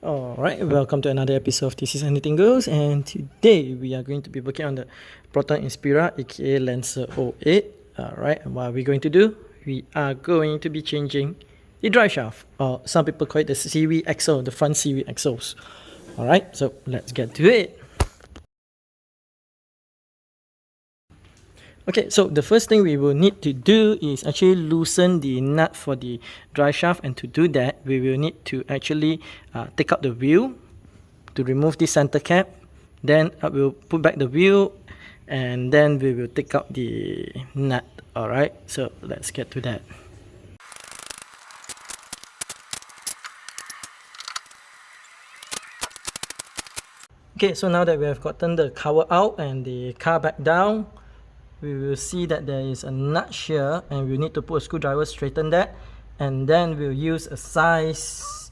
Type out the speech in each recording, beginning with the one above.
Alright, welcome to another episode of This Is Anything Goes, and today we are going to be working on the Proton Inspira aka Lancer 08. Alright, and what are we going to do? We are going to be changing the drive shaft, or some people call it the CV axle, the front CV axles. Alright, so let's get to it. Okay, so the first thing we will need to do is actually loosen the nut for the drive shaft, and to do that we will need to actually take out the wheel to remove the center cap. Then we'll put back the wheel, and then we will take out the nut. Alright, so let's get to that. Okay, so now that we have gotten the cover out and the car back down, we will see that there is a nut here, and we need to put a screwdriver, straighten that, and then we'll use a size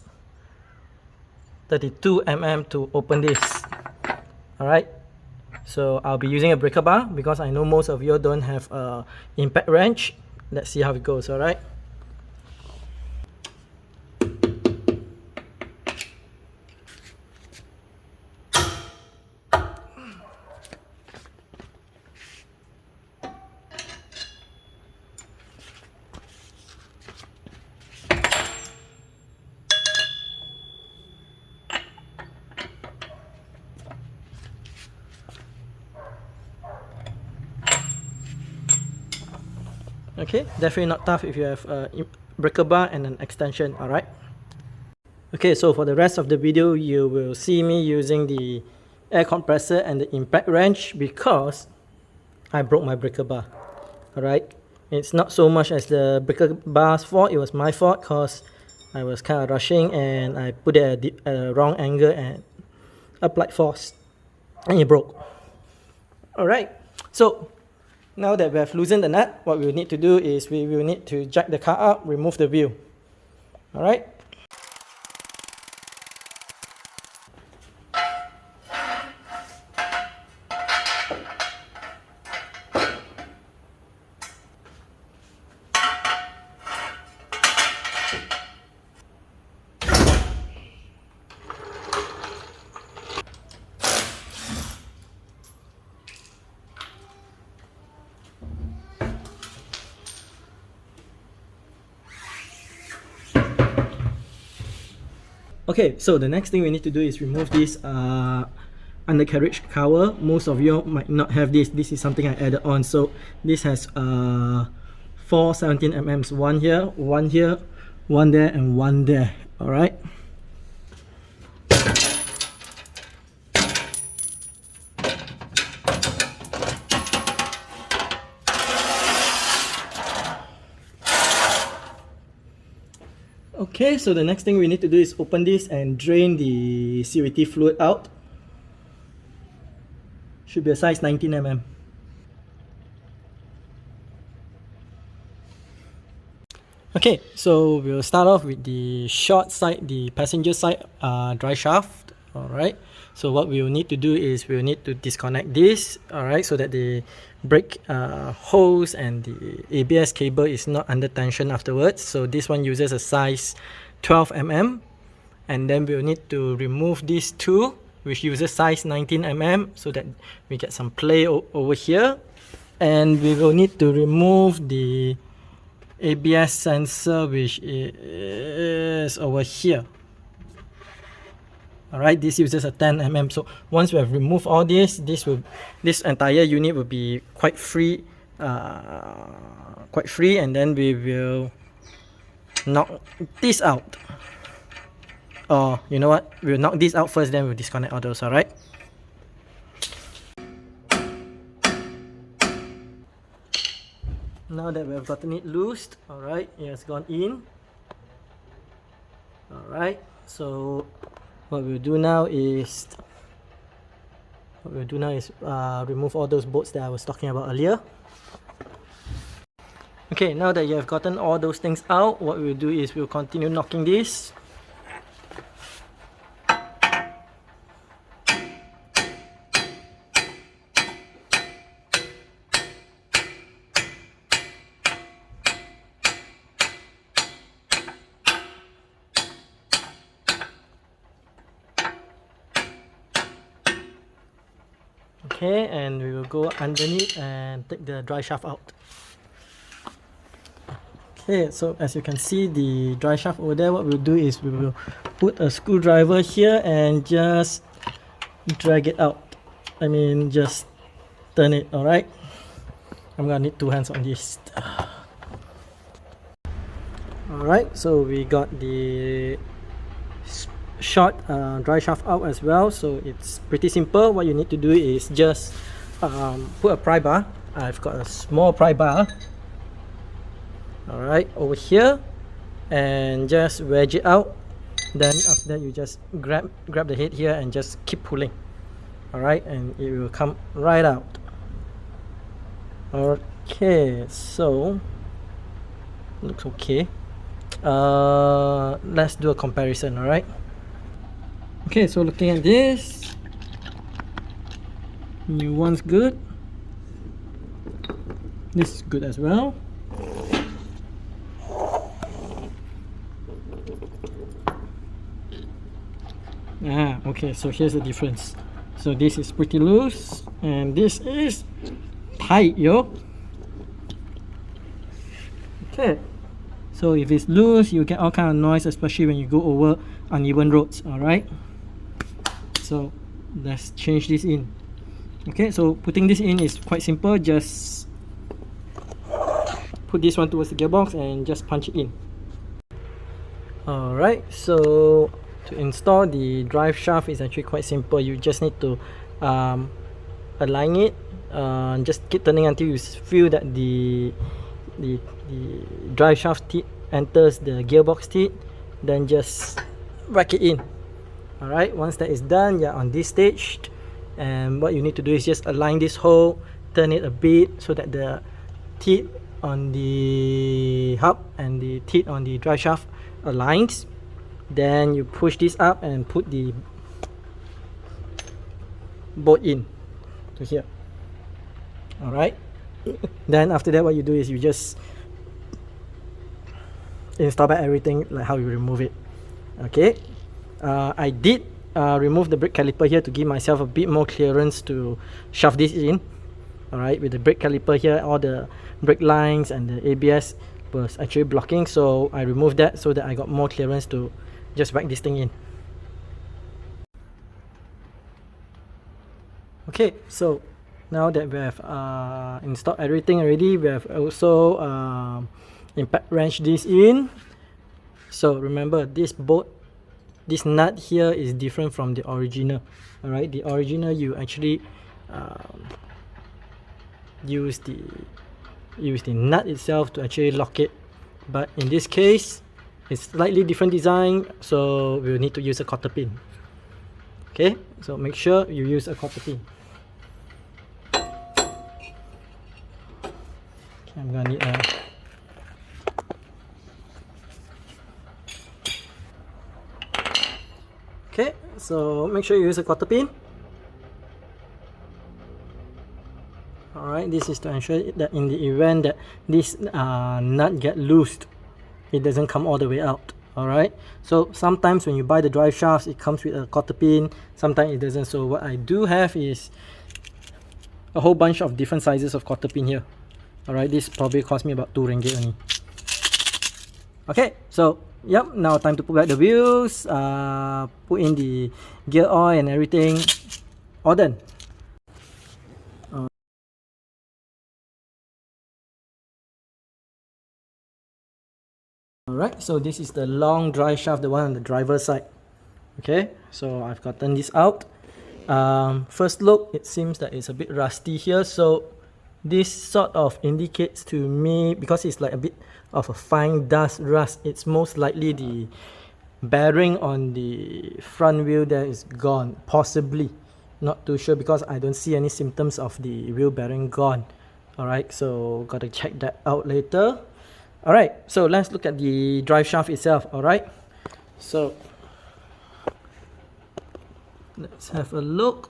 32mm to open this. Alright, so I'll be using a breaker bar because I know most of you don't have a impact wrench. Let's see how it goes. Alright. Okay, definitely not tough if you have a breaker bar and an extension. Alright. Okay, so for the rest of the video, you will see me using the air compressor and the impact wrench because I broke my breaker bar. Alright, it's not so much as the breaker bar's fault, it was my fault because I was kind of rushing and I put it at a wrong angle and applied force and it broke. Alright, so now that we have loosened the nut, what we will need to do is we will need to jack the car up, remove the wheel. Alright. Okay, so the next thing we need to do is remove this undercarriage cover. Most of you might not have this. This is something I added on. So this has 4 17mm, one here, one there, and one there. Alright. Okay, so the next thing we need to do is open this and drain the Cbt fluid out. Should be a size 19mm. Okay, so we'll start off with the short side, the passenger side drive shaft. Alright, so what we will need to do is we'll need to disconnect this, alright, so that the brake hose and the ABS cable is not under tension afterwards. So this one uses a size 12mm, and then we'll need to remove these two, which uses size 19mm, so that we get some play over here. And we will need to remove the ABS sensor, which is over here. Alright, this uses a 10mm. So once we have removed all this, this entire unit will be quite free, and then we will knock this out. Or you know what, we'll knock this out first, then we'll disconnect all those. Alright. Now that we have gotten it loosed, alright, it has gone in. Alright, so what we'll do now is remove all those bolts that I was talking about earlier. Okay, now that you have gotten all those things out, what we'll do is we'll continue knocking this. Okay, and we will go underneath and take the dry shaft out. Okay, so as you can see the dry shaft over there, what we'll do is we will put a screwdriver here and just drag it out. I mean, just turn it, alright? I'm gonna need 2 hands on this. Alright, so we got the short dry shaft out as well, so it's pretty simple. What you need to do is just put a pry bar. I've got a small pry bar, alright, over here, and just wedge it out. Then after that you just grab the head here and just keep pulling, alright, and it will come right out. Okay, so looks okay. Let's do a comparison, alright? Okay, so looking at this, new one's good, this is good as well. Okay, so here's the difference. So this is pretty loose and this is tight, yo. Okay, so if it's loose, you get all kind of noise, especially when you go over uneven roads, alright? So let's change this in. Okay, so putting this in is quite simple. Just put this one towards the gearbox and just punch it in. Alright, so to install the drive shaft is actually quite simple. You just need to align it, just keep turning until you feel that the drive shaft teeth enters the gearbox teeth, then just whack it in. Alright, once that is done, you're on this stage, and what you need to do is just align this hole, turn it a bit so that the teeth on the hub and the teeth on the drive shaft aligns. Then you push this up and put the bolt in to here. Alright, then after that what you do is you just install back everything like how you remove it. Okay, I did remove the brake caliper here to give myself a bit more clearance to shove this in. Alright, with the brake caliper here, all the brake lines and the ABS was actually blocking, so I removed that so that I got more clearance to just whack this thing in. Okay, so now that we have installed everything already, we have also impact wrench this in. So remember, this bolt, this nut here is different from the original. Alright, the original you actually use the nut itself to actually lock it, but in this case it's slightly different design, so we'll need to use a cotter pin. Okay, so make sure you use a cotter pin. Okay, I'm gonna need a okay, so make sure you use a cotter pin. Alright, this is to ensure that in the event that this nut get loosed, it doesn't come all the way out. Alright, so sometimes when you buy the drive shafts, it comes with a cotter pin, sometimes it doesn't. So what I do have is a whole bunch of different sizes of cotter pin here. Alright, this probably cost me about 2 ringgit only. Okay, so yep, now time to put back the wheels, put in the gear oil and everything. All done. Alright, so this is the long drive shaft, the one on the driver's side. Okay, so I've gotten this out. First look, it seems that it's a bit rusty here, so this sort of indicates to me, because it's like a bit of a fine dust rust, it's most likely the bearing on the front wheel there is gone, possibly. Not too sure because I don't see any symptoms of the wheel bearing gone. Alright, so gotta check that out later. Alright, so let's look at the drive shaft itself. Alright, so let's have a look.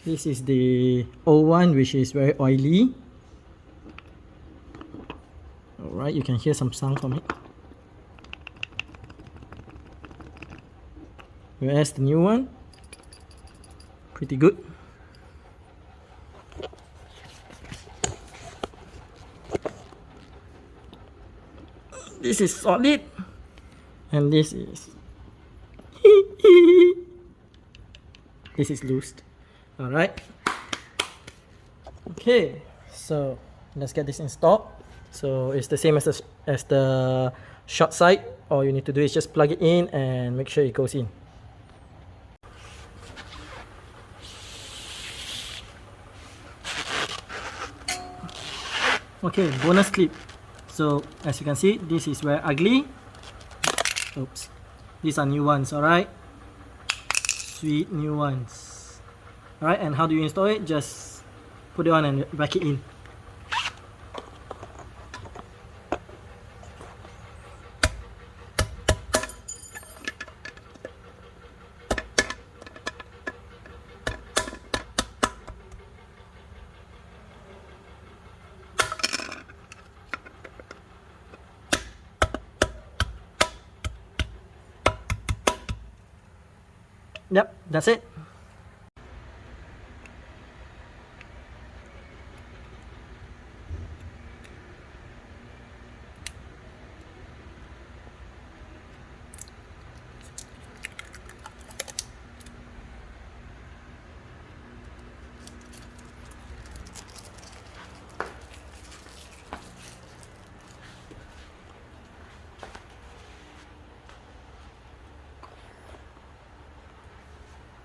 This is the old one, which is very oily. Alright, you can hear some sound from it. Whereas the new one, pretty good. this is solid, and this is this is loose. All right. Okay, so let's get this installed. So it's the same as the short side. All you need to do is just plug it in and make sure it goes in. Okay, bonus clip. So as you can see, this is where ugly. Oops, these are new ones. All right, sweet new ones. All right, and how do you install it? Just put it on and back it in. Yep, that's it.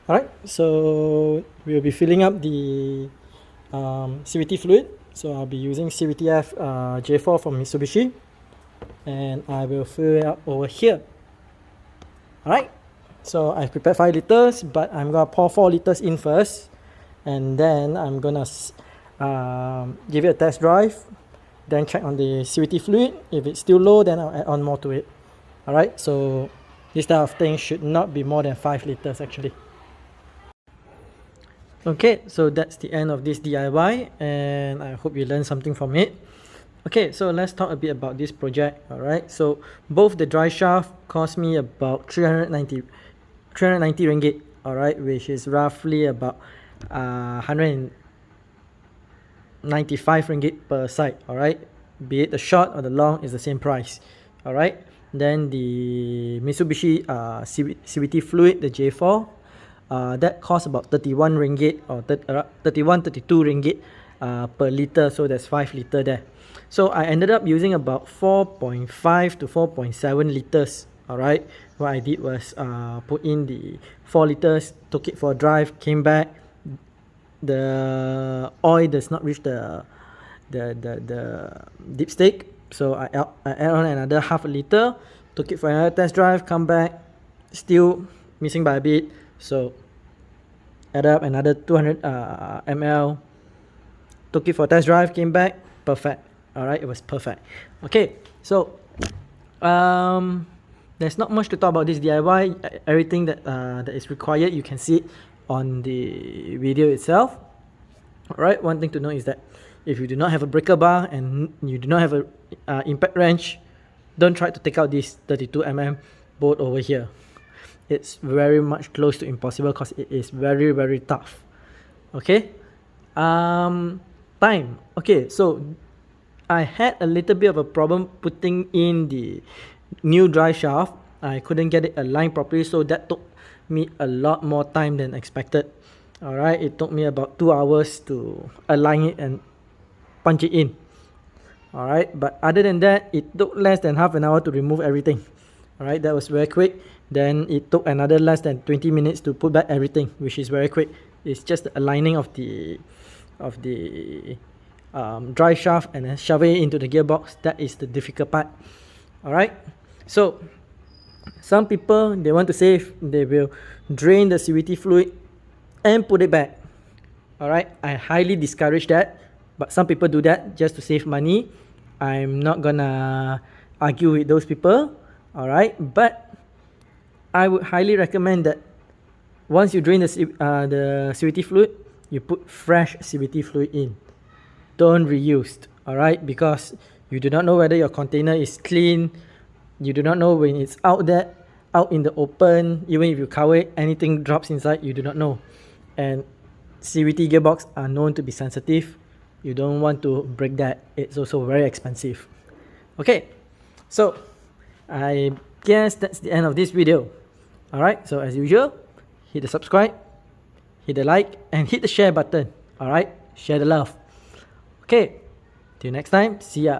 Alright, so we'll be filling up the Cbt Fluid. So I'll be using Cbt J4 from Mitsubishi, and I will fill it up over here. Alright, so I've prepared 5 liters, but I'm gonna pour 4 liters in first, and then I'm gonna give it a test drive, then check on the Cbt Fluid. If it's still low, then I'll add on more to it. Alright, so this type of thing should not be more than 5 liters actually. Okay, so that's the end of this DIY, and I hope you learned something from it. Okay, so let's talk a bit about this project. Alright, so both the Driveshaft cost me about 390 ringgit, alright, which is roughly about 195 ringgit per side. Alright, be it the short or the long is the same price. Alright, then the Mitsubishi Cbt Fluid, the J4, that costs about 31 ringgit or 32 ringgit per liter, so that's 5 liter there. So I ended up using about 4.5 to 4.7 liters. Alright, what I did was put in the 4 liters, took it for a drive, came back. The oil does not reach the dipstick, so I add on another half a liter, took it for another test drive, come back, still missing by a bit, so add up another 200 ml, took it for a test drive, came back, perfect. Alright, it was perfect. Okay, so there's not much to talk about this DIY. Everything that is required, you can see it on the video itself. Alright, one thing to know is that if you do not have a breaker bar and you do not have a impact wrench, don't try to take out this 32mm bolt over here. It's very much close to impossible because it is very, very tough. Okay, time. Okay, so I had a little bit of a problem putting in the new Driveshaft. I couldn't get it aligned properly, so that took me a lot more time than expected. Alright, it took me about 2 hours to align it and punch it in. Alright, but other than that, it took less than half an hour to remove everything. Alright, that was very quick. Then it took another less than 20 minutes to put back everything, which is very quick. It's just the aligning of the drive shaft and then shove it into the gearbox. That is the difficult part. Alright, so some people, they want to save, they will drain the Cbt fluid and put it back. Alright, I highly discourage that, but some people do that just to save money. I'm not gonna argue with those people. Alright, but I would highly recommend that once you drain the Cbt fluid, you put fresh Cbt fluid in. Don't reuse, alright, because you do not know whether your container is clean. You do not know when it's out in the open. Even if you cover it, anything drops inside, you do not know. And Cbt gearbox are known to be sensitive. You don't want to break that. It's also very expensive. Okay, so I guess that's the end of this video. Alright, so as usual, hit the subscribe, hit the like, and hit the share button. Alright, share the love. Okay, till next time, see ya.